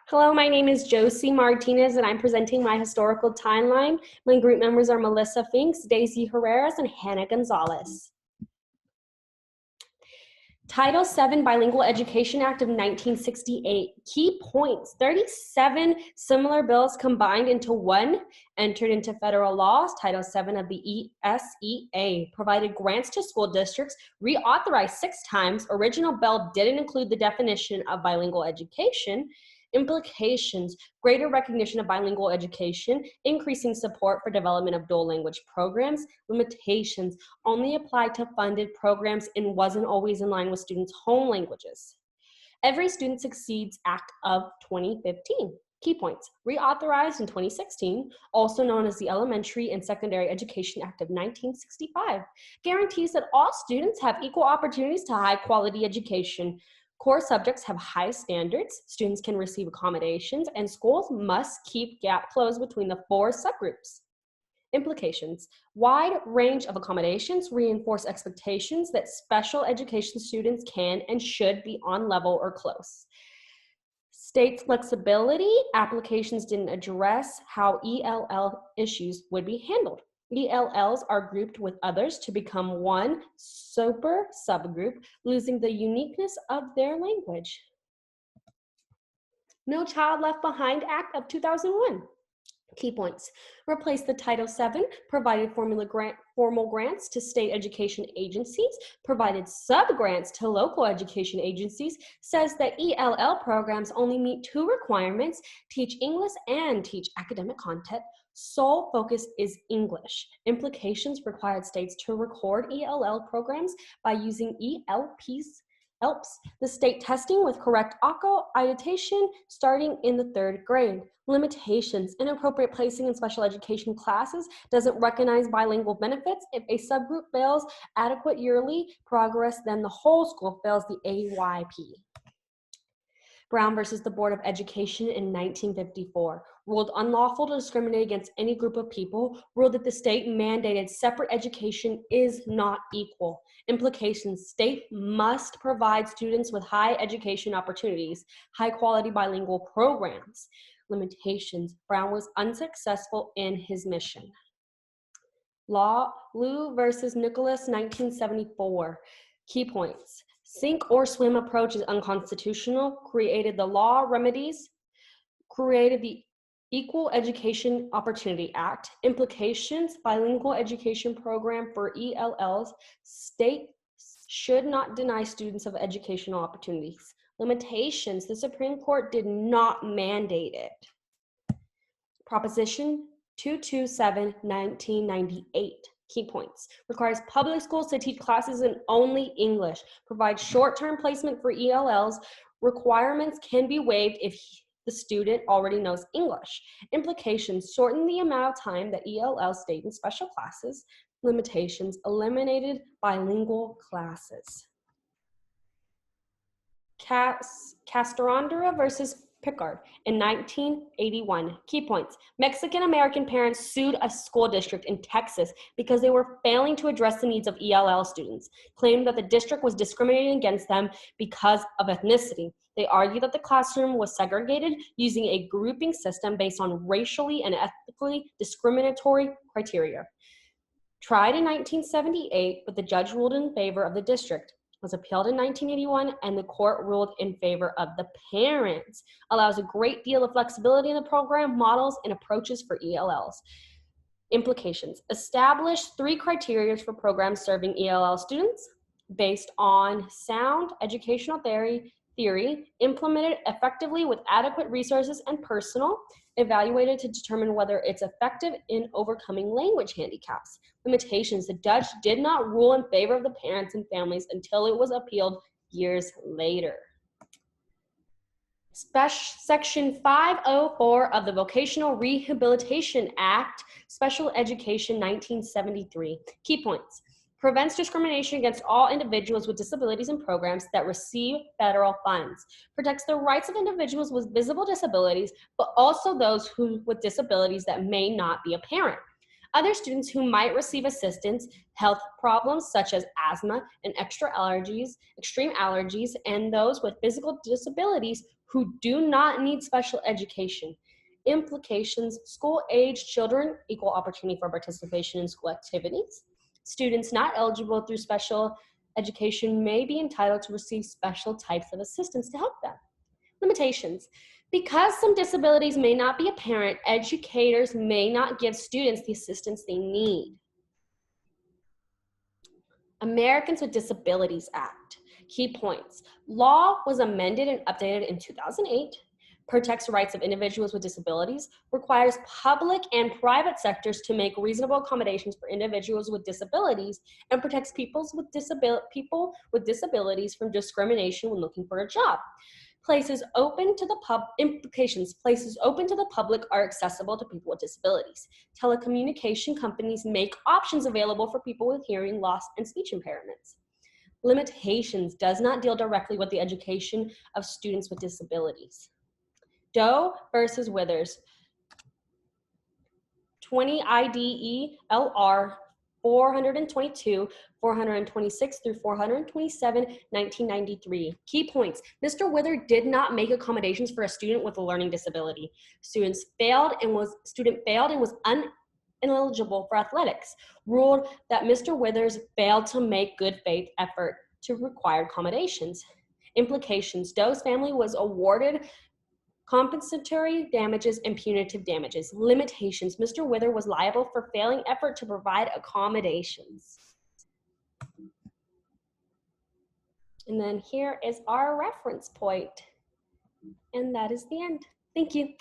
Hello, my name is Josie Martinez, and I'm presenting my historical timeline. My group members are Melissa Finks, Daisy Herreras, and Hannah Gonzalez. Title VII Bilingual Education Act of 1968. Key points: 37 similar bills combined into one, entered into federal laws. Title VII of the ESEA provided grants to school districts, reauthorized 6 times. Original bill didn't include the definition of bilingual education. Implications: greater recognition of bilingual education, increasing support for development of dual language programs. Limitations: only applied to funded programs and wasn't always in line with students' home languages. Every Student Succeeds Act of 2015. Key points: reauthorized in 2016, also known as the Elementary and Secondary Education Act of 1965, guarantees that all students have equal opportunities to high quality education. Core subjects have high standards, students can receive accommodations, and schools must keep gap closed between the 4 subgroups. Implications: wide range of accommodations reinforce expectations that special education students can and should be on level or close. States flexibility: applications didn't address how ELL issues would be handled. ELLs are grouped with others to become one super subgroup, losing the uniqueness of their language. No Child Left Behind Act of 2001. Key points: replace the Title VII, provided formal grants to state education agencies, provided sub-grants to local education agencies, says that ELL programs only meet 2 requirements: teach English and teach academic content. Sole focus is English. Implications: required states to record ELL programs by using ELPs, the state testing with correct accreditation starting in the 3rd grade. Limitations: inappropriate placing in special education classes, doesn't recognize bilingual benefits. If a subgroup fails adequate yearly progress, then the whole school fails the AYP. Brown versus the Board of Education in 1954, ruled unlawful to discriminate against any group of people, ruled that the state mandated separate education is not equal. Implications: state must provide students with high education opportunities, high quality bilingual programs. Limitations: Brown was unsuccessful in his mission. Liu versus Nicholas, 1974. Key points: sink or swim approach is unconstitutional, created the law remedies, created the Equal Education Opportunity Act. Implications: bilingual education program for ELLs, state should not deny students of educational opportunities. Limitations: the Supreme Court did not mandate it. Proposition 227, 1998. Key points: requires public schools to teach classes in only English, provide short-term placement for ELLs, requirements can be waived if the student already knows English. Implications: shorten the amount of time that ELLs stay in special classes. Limitations: eliminated bilingual classes. Castrandra versus Pickard in 1981. Key points: Mexican-American parents sued a school district in Texas because they were failing to address the needs of ELL students, claimed that the district was discriminating against them because of ethnicity. They argued that the classroom was segregated using a grouping system based on racially and ethnically discriminatory criteria. Tried in 1978, but the judge ruled in favor of the district. Was appealed in 1981, and the court ruled in favor of the parents. Allows a great deal of flexibility in the program, models, and approaches for ELLs. Implications: establish 3 criteria for programs serving ELL students based on sound educational theory, implemented effectively with adequate resources and personnel, evaluated to determine whether it's effective in overcoming language handicaps. Limitations: the judge did not rule in favor of the parents and families until it was appealed years later. Section 504 of the Vocational Rehabilitation Act, Special Education 1973. Key points: prevents discrimination against all individuals with disabilities in programs that receive federal funds, protects the rights of individuals with visible disabilities, but also those with disabilities that may not be apparent, Other students who might receive assistance, health problems such as asthma and extreme allergies, and those with physical disabilities who do not need special education. Implications: school-age children, equal opportunity for participation in school activities. Students not eligible through special education may be entitled to receive special types of assistance to help them. Limitations: because some disabilities may not be apparent, educators may not give students the assistance they need. Americans with Disabilities Act. Key points. Law was amended and updated in 2008, protects rights of individuals with disabilities, requires public and private sectors to make reasonable accommodations for individuals with disabilities, and protects people with disabilities from discrimination when looking for a job. Places open to the public are accessible to people with disabilities. Telecommunication companies make options available for people with hearing loss and speech impairments. Limitations: does not deal directly with the education of students with disabilities. Doe versus Withers, 20 IDE LR 422, 426 through 427, 1993. Key points. Mr. Wither did not make accommodations for a student with a learning disability. Student failed and was ineligible for athletics. Ruled that Mr. Withers failed to make good faith effort to require accommodations. Implications: Doe's family was awarded compensatory damages and punitive damages. Limitations: Mr. Wither was liable for failing effort to provide accommodations. And then here is our reference point. And that is the end. Thank you.